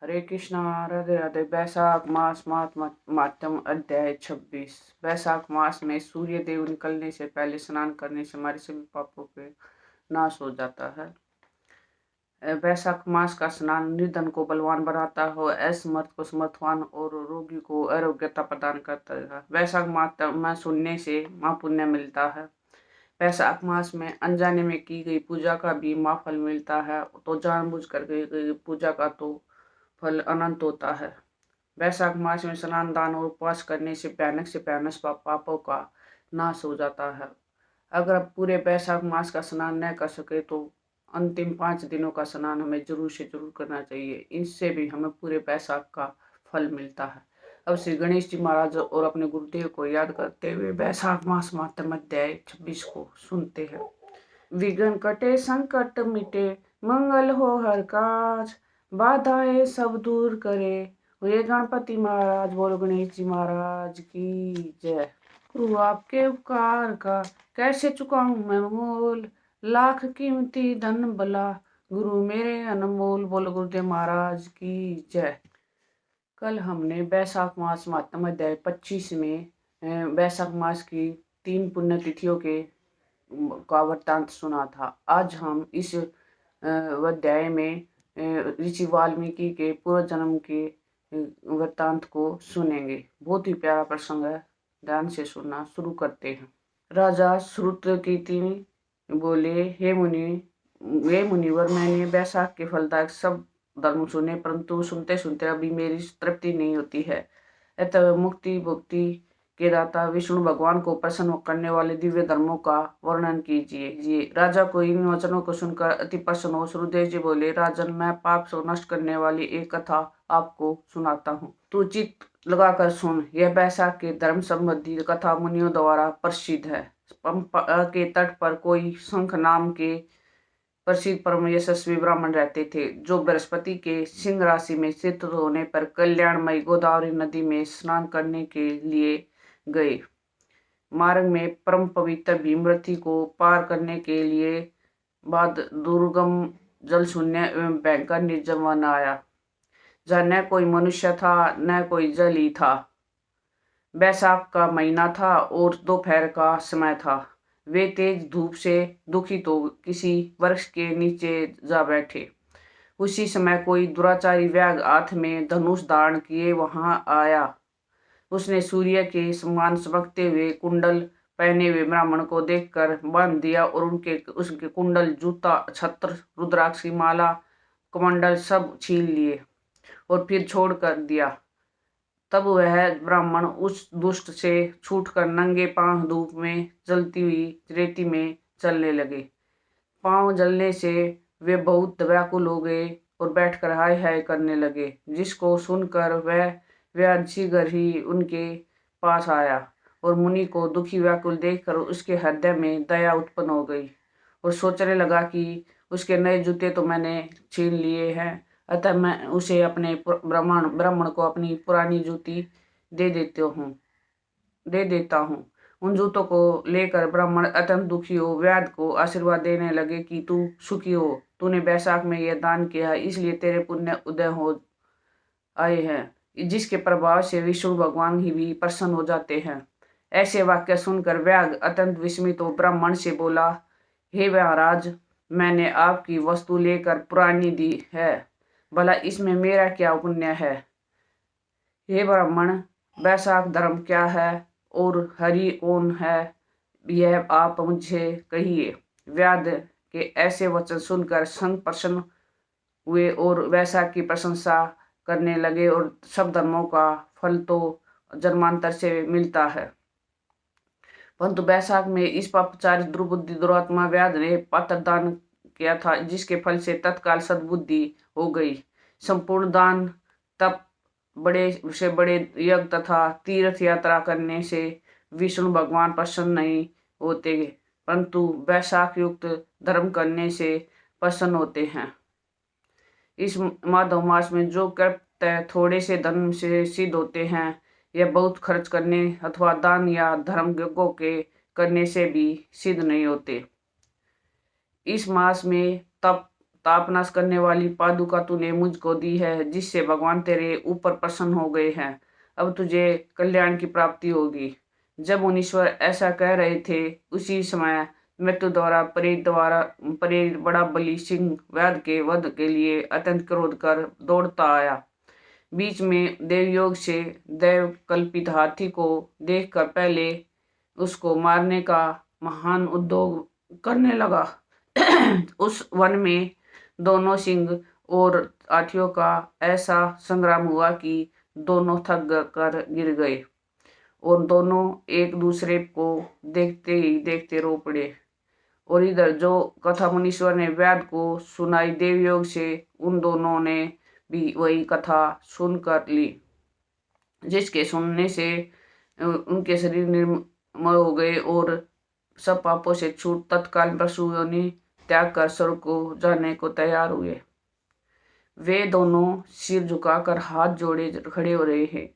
हरे कृष्णा। राधे राधे। वैशाख मास मातम अध्याय 26। वैशाख मास में सूर्य देव निकलने से पहले स्नान करने से हमारे सभी पापों के नाश हो जाता है। वैशाख मास का स्नान निर्धन को बलवान बनाता है, असमर्थ को समर्थवान और रोगी को आरोग्यता प्रदान करता है। वैशाख मास में सुनने से महापुण्य मिलता है। वैशाख मास में अनजाने में की गई पूजा का भी महाफल मिलता है, तो जानबूझ कर गई पूजा का तो फल अनंत होता है। वैशाख मास में स्नान दान और उपवास करने से भयानक से भयानक पापों का नाश हो जाता है। अगर आप पूरे वैशाख मास का स्नान न कर सके तो अंतिम 5 दिनों का स्नान हमें जरूर से जरूर करना चाहिए। इससे भी हमें पूरे वैशाख का फल मिलता है। अब श्री गणेश जी महाराज और अपने गुरुदेव को याद करते हुए वैशाख मास मातम अध्याय 26 को सुनते हैं। विघ्न कटे संकट मिटे, मंगल हो हर काज, बाधाएं सब दूर करे, हुए गणपति महाराज। बोलो गणेश जी महाराज की जय। गुरु आपके उपकार का कैसे चुकाऊं मैं मोल, लाख कीमती धन भला गुरु मेरे अनमोल। बोलो गुरुदेव महाराज की जय। कल हमने वैशाख मास मातम अध्याय 25 में वैशाख मास की 3 पुण्य तिथियों के का वृत्तांत सुना था। आज हम इस अध्याय में ऋषि वाल्मीकि के पूर्व जन्म के वृत्तांत को सुनेंगे। बहुत ही प्यारा प्रसंग है, ध्यान से सुनना। शुरू करते हैं। राजा श्रुतकीर्ति बोले, हे मुनिवर, मैंने वैशाख के फलदायक सब धर्म सुने, परंतु सुनते सुनते अभी मेरी तृप्ति नहीं होती है। अतः मुक्ति भुक्ति के दाता विष्णु भगवान को प्रसन्न करने वाले दिव्य धर्मों का वर्णन कीजिए। राजा को इन वचनों को सुनकर अति प्रसन्न हो श्रुदेव जी बोले, राजन, मैं पाप को नष्ट करने वाली एक कथा आपको सुनाता हूँ। तू चित्त लगाकर सुन। यह वैशाख के धर्म संबंधी कथा मुनियों द्वारा प्रसिद्ध है। पंपा के तट पर कोई शंख नाम के प्रसिद्ध परम यशस्वी ब्राह्मण रहते थे, जो बृहस्पति के सिंह राशि में स्थित होने पर कल्याणमयी गोदावरी नदी में स्नान करने के लिए गए। मार्ग में परम पवित्र भीमरथी को पार करने के लिए बाद दुर्गम जल शून्य एवं भयंकर निर्जन वन आया, जहाँ न कोई मनुष्य था न कोई जल ही था। वैशाख का महीना था और दोपहर का समय था। वे तेज धूप से दुखित हो किसी वृक्ष के नीचे जा बैठे। उसी समय कोई दुराचारी व्याघ्र हाथ में धनुष धारण किए वहां आया। उसने सूर्य के समान चमकते हुए कुंडल पहने हुए ब्राह्मण को देखकर बांध दिया और उसके कुंडल, जूता, छत्र, रुद्राक्ष की माला, कमंडल सब छीन लिए और फिर छोड़ कर दिया। तब वह ब्राह्मण उस दुष्ट से छूटकर नंगे पांव धूप में जलती हुई रेती में चलने लगे। पांव जलने से वे बहुत व्याकुल हो गए और बैठकर हाय हाय करने लगे, जिसको सुनकर वह शीघ्र ही उनके पास आया और मुनि को दुखी व्याकुल देखकर उसके हृदय में दया उत्पन्न हो गई और सोचने लगा कि उसके नए जूते तो मैंने छीन लिए हैं, अतः मैं उसे अपने ब्राह्मण को अपनी पुरानी जूती दे देता हूँ। उन जूतों को लेकर ब्राह्मण अत्यंत दुखी हो व्याध को आशीर्वाद देने लगे कि तू सुखी हो, तूने वैशाख में यह दान किया, इसलिए तेरे पुण्य उदय हो आए हैं, जिसके प्रभाव से विष्णु भगवान ही भी प्रसन्न हो जाते हैं। ऐसे वाक्य सुनकर व्याघ अत्यंत विस्मित हो ब्राह्मण से बोला, हे महाराज, मैंने आपकी वस्तु लेकर पुरानी दी है, भला इसमें मेरा क्या पुण्य है? हे ब्राह्मण, वैशाख धर्म क्या है और हरि कौन है, यह आप मुझे कहिए। व्याध के ऐसे वचन सुनकर संत प्रसन्न हुए और वैशाख की प्रशंसा करने लगे और सब धर्मों का फल तो जन्मांतर से मिलता है, परंतु वैशाख में इस पापचारी दुर्बुद्धि दुरात्मा व्याध ने पात्र दान किया था, जिसके फल से तत्काल सद्बुद्धि हो गई। संपूर्ण दान, तप, बड़े से बड़े यज्ञ तथा तीर्थ यात्रा करने से विष्णु भगवान प्रसन्न नहीं होते, परंतु वैशाख युक्त धर्म करने से प्रसन्न होते हैं। इस माधव मास में जो कृत्य थोड़े से धन से सिद्ध होते हैं, यह बहुत खर्च करने अथवा दान या धर्म यज्ञों के करने से भी सिद्ध नहीं होते। इस मास में तप तापनाश करने वाली पादुका तूने मुझको दी है, जिससे भगवान तेरे ऊपर प्रसन्न हो गए हैं। अब तुझे कल्याण की प्राप्ति होगी। जब मुनीश्वर ऐसा कह रहे थे, उसी समय मृत्यु द्वारा प्रेरित बड़ा बलि सिंह व्याध के वध के लिए अत्यंत क्रोध कर दौड़ता आया। बीच में देवयोग से दैव कल्पित हाथी को देखकर पहले उसको मारने का महान उद्योग करने लगा। उस वन में दोनों सिंह और हाथियों का ऐसा संग्राम हुआ कि दोनों थक कर गिर गए और दोनों एक दूसरे को देखते ही देखते रो पड़े। और इधर जो कथा मुनीश्वर ने व्याध को सुनाई देवयोग से, उन दोनों ने भी वही कथा सुनकर ली, जिसके सुनने से उनके शरीर निर्मल हो गए और सब पापों से छूट तत्काल पशु योनि त्याग कर स्वर्ग को जाने को तैयार हुए। वे दोनों सिर झुकाकर हाथ जोड़े खड़े हो रहे हैं।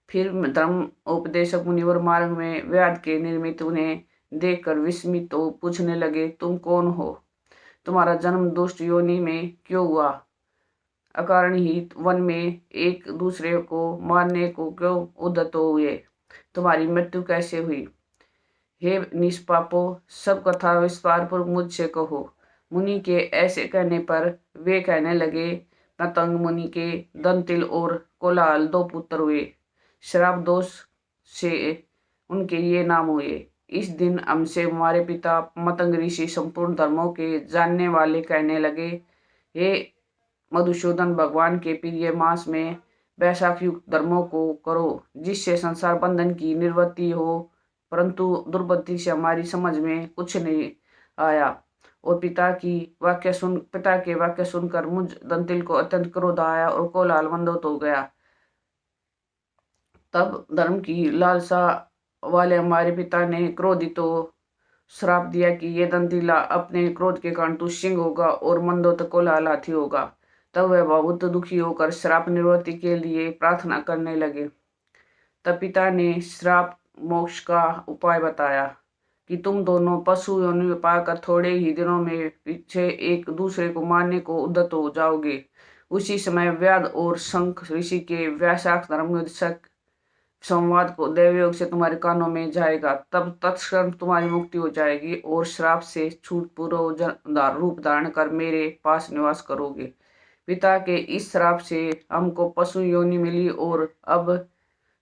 फिर धर्म उपदेशक मुनिवर मार्ग में व्याध के निर्मित उन्हें देखकर विस्मित हो पूछने लगे, तुम कौन हो? तुम्हारा जन्म दुष्ट योनि में क्यों हुआ? अकारण ही वन में एक दूसरे को मारने को क्यों उद्यत हुए? तुम्हारी मृत्यु कैसे हुई? हे निष्पापो, सब कथा विस्तार पूर्वक मुझसे कहो। मुनि के ऐसे कहने पर वे कहने लगे, पतंग मुनि के दंतिल और कोलाहल 2 पुत्र हुए। श्राप दोष से उनके ये नाम हुए। इस दिन हमसे हमारे पिता मतंग ऋषि संपूर्ण धर्मों के जानने वाले कहने लगे, हे मधुसूदन, भगवान के प्रिय मास में वैशाख युक्त धर्मों को करो, जिससे संसार बंधन की निवृत्ति हो। परंतु दुर्बुद्धि से हमारी समझ में कुछ नहीं आया और पिता के वाक्य सुनकर मुझ दंतिल को अत्यंत क्रोध आया और कोलाहल मंदोत हो गया। तब धर्म की लालसा वाले हमारे पिता ने क्रोधित हो श्राप दिया कि ये दंतिला अपने क्रोध के कारण तू सिंह होगा और मंदोत कोलाहल हाथी होगा। तब वह बहुत दुखी होकर श्राप निवृत्ति के लिए प्रार्थना करने लगे। तब पिता ने श्राप मोक्ष का उपाय बताया कि तुम दोनों पशु योनि में पाकर थोड़े ही दिनों में पीछे एक दूसरे को मारने को उद्यत हो जाओगे। उसी समय व्याध और शंख ऋषि के वैशाख धर्मोपदेशक संवाद को देवयोग से तुम्हारे कानों में जाएगा। तब तत्क्षण तुम्हारी मुक्ति हो जाएगी और श्राप से छूट पूर्व रूप धारण कर मेरे पास निवास करोगे। पिता के इस श्राप से हमको पशु योनि मिली और अब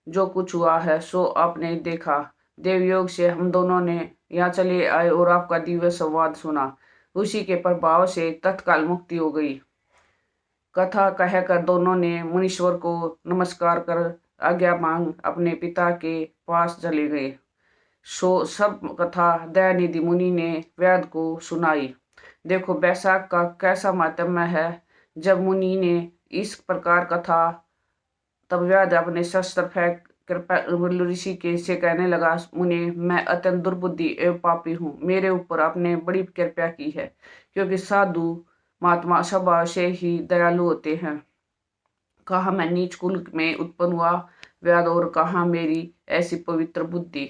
जो कुछ हुआ है सो आपने देखा। देवयोग से हम दोनों ने यहाँ चले आए और आपका दिव्य संवाद सुना। उसी के प्रभाव से तत्काल मुक्ति हो गई। कथा कहकर दोनों ने मुनीश्वर को नमस्कार कर आज्ञा मांग अपने पिता के पास चले गए। सो सब कथा दयानिधि मुनि ने व्याध को सुनाई। देखो वैशाख का कैसा महात्म्य है। जब मुनि ने इस प्रकार कथा, तब व्याध अपने शस्त्र फेंक कृपा ऋषि के से कहने लगा, मुनि, मैं अत्यंत दुर्बुद्धि एवं पापी हूँ। मेरे ऊपर आपने बड़ी कृपा की है, क्योंकि साधु महात्मा स्वभाव से ही दयालु होते हैं। कहाँ मैं नीच कुल में उत्पन्न हुआ व्याध और कहाँ मेरी ऐसी पवित्र बुद्धि।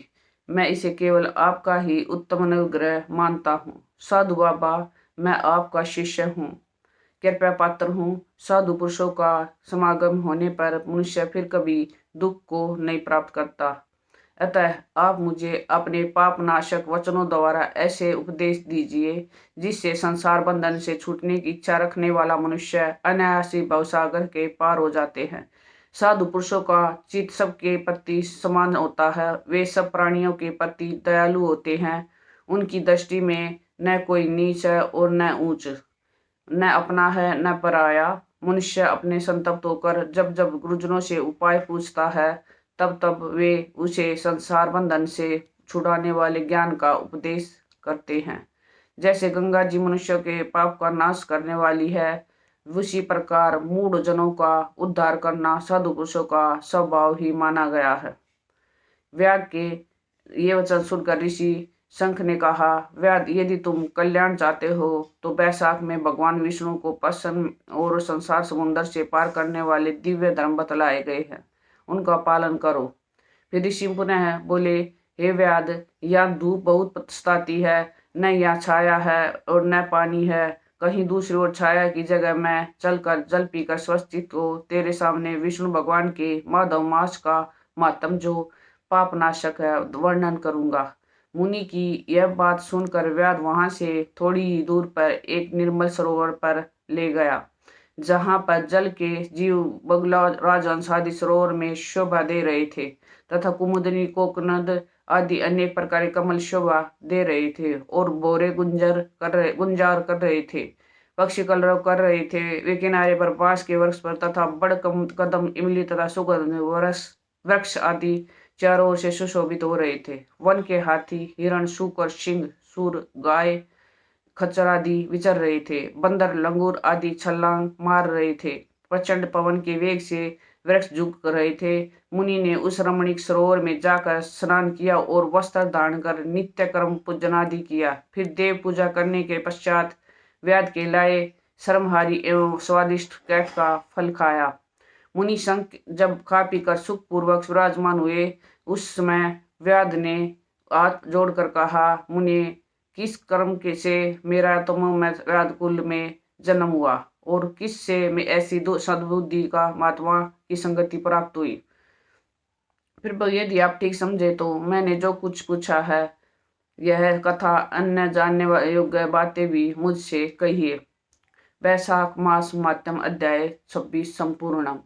मैं इसे केवल आपका ही उत्तम अनुग्रह मानता हूँ। साधु बाबा, मैं आपका शिष्य हूँ, कृपया पात्र हूँ। साधु पुरुषों का समागम होने पर मनुष्य फिर कभी दुख को नहीं प्राप्त करता। अतः आप मुझे अपने पाप नाशक वचनों द्वारा ऐसे उपदेश दीजिए जिससे संसार बंधन से छूटने की इच्छा रखने वाला मनुष्य अनायास ही भवसागर के पार हो जाते हैं। साधु पुरुषों का चित्त सबके प्रति समान होता है। वे सब प्राणियों के प्रति दयालु होते हैं। उनकी दृष्टि में न कोई नीच है और न ऊंच, न अपना है न पराया। मनुष्य अपने संतप्त होकर जब जब गुरुजनों से उपाय पूछता है, तब तब वे उसे संसार बंधन से छुड़ाने वाले ज्ञान का उपदेश करते हैं। जैसे गंगा जी मनुष्यों के पाप का नाश करने वाली है, उसी प्रकार मूढ़ जनों का उद्धार करना साधु पुरुषों का स्वभाव ही माना गया है। व्याध के ये वचन सुनकर ऋषि शंख ने कहा, व्याध, यदि तुम कल्याण चाहते हो तो वैशाख में भगवान विष्णु को प्रसन्न और संसार समुद्र से पार करने वाले दिव्य धर्म बतलाए गए हैं, उनका पालन करो। फिर ऋषि पुनः बोले, हे व्याध, यहाँ धूप बहुत सताती है, न यहाँ छाया है और न पानी है। कहीं दूसरी ओर छाया की जगह मैं चलकर जल पीकर स्वस्थित हो तेरे सामने विष्णु भगवान के माधव मास का मातम जो पापनाशक है वर्णन करूंगा। मुनि की यह बात सुनकर व्याध वहां से थोड़ी ही दूर पर एक निर्मल सरोवर पर ले गया, जहां पर जल के जीव बगुला राजहंस आदि सरोवर में शोभा दे रहे थे तथा कुमुदनी कोकनद आदि अनेक प्रकार के कमल शोभा दे रहे थे और भोरे गुंजार कर रहे थे। पक्षी कलरव कर रहे थे। वे किनारे पर बांस के वृक्ष पर तथा बड़ कदम इमली तथा सुगंध वृक्ष आदि चारों ओर से सुशोभित हो रहे थे। वन के हाथी हिरण सूकर सिंह सूर गाय खच्चर आदि विचर रहे थे। बंदर लंगूर आदि छलांग मार रहे थे। प्रचंड पवन के वेग से वृक्ष झुक रहे थे। मुनि ने उस रमणीक सरोवर में जाकर स्नान किया और वस्त्र धारण कर नित्य कर्म पूजन आदि किया। फिर देव पूजा करने के पश्चात व्याध के लाए श्रमहारी एवं स्वादिष्ट कैफ का फल खाया। मुनि संक जब खा पीकर सुख पूर्वक विराजमान हुए, उस समय व्याध ने हाथ जोड़कर कहा, मुनि किस कर्म के से मेरा तुम व्याध कुल में जन्म हुआ और किस से मैं ऐसी सद्बुद्धि का महात्मा की संगति प्राप्त हुई। फिर यदि आप ठीक समझे तो मैंने जो कुछ पूछा है यह कथा अन्य जानने योग्य बातें भी मुझसे कहिए। वैशाख मास माध्यम अध्याय 26 संपूर्णम।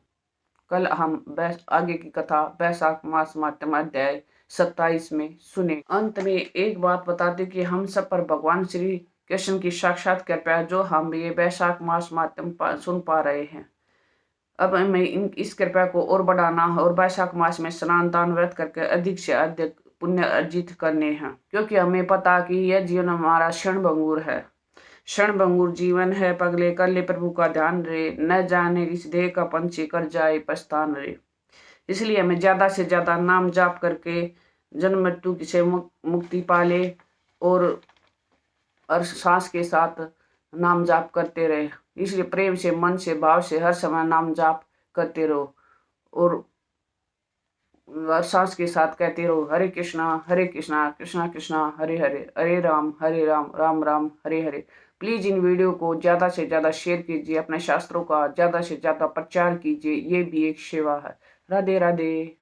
कल हम आगे की कथा वैशाख मास माध्यम अध्याय 27 में सुने। अंत में एक बात बताते कि हम सब पर भगवान श्री कृष्ण की साक्षात कृपा जो हम ये वैशाख मास माध्यम सुन पा रहे हैं। अब हमें इस कृपा को और बढ़ाना और वैशाख मास में स्नान दान व्रत करके अधिक से अधिक पुण्य अर्जित करने हैं, क्योंकि हमें पता कि यह जीवन हमारा क्षणभंगुर है। क्षणभंगुर जीवन है, पगले कर ले प्रभु का ध्यान रे, न जाने इस देह का पंछी कर जाए पछतान रे। इसलिए हमें ज्यादा से ज्यादा नाम जाप करके जन्म मृत्यु से मुक्ति पाले और सांस के साथ नाम जाप करते रहे। इसलिए प्रेम से मन से भाव से हर समय नाम जाप करते रहो और सांस के साथ कहते रहो हरे कृष्णा कृष्णा कृष्णा हरे हरे, हरे Ram Ram Ram Hare Hare. Please in video को ज्यादा से ज्यादा शेयर कीजिए, अपने शास्त्रों का ज्यादा से ज्यादा प्रचार कीजिए, ये भी एक सेवा है। राधे राधे।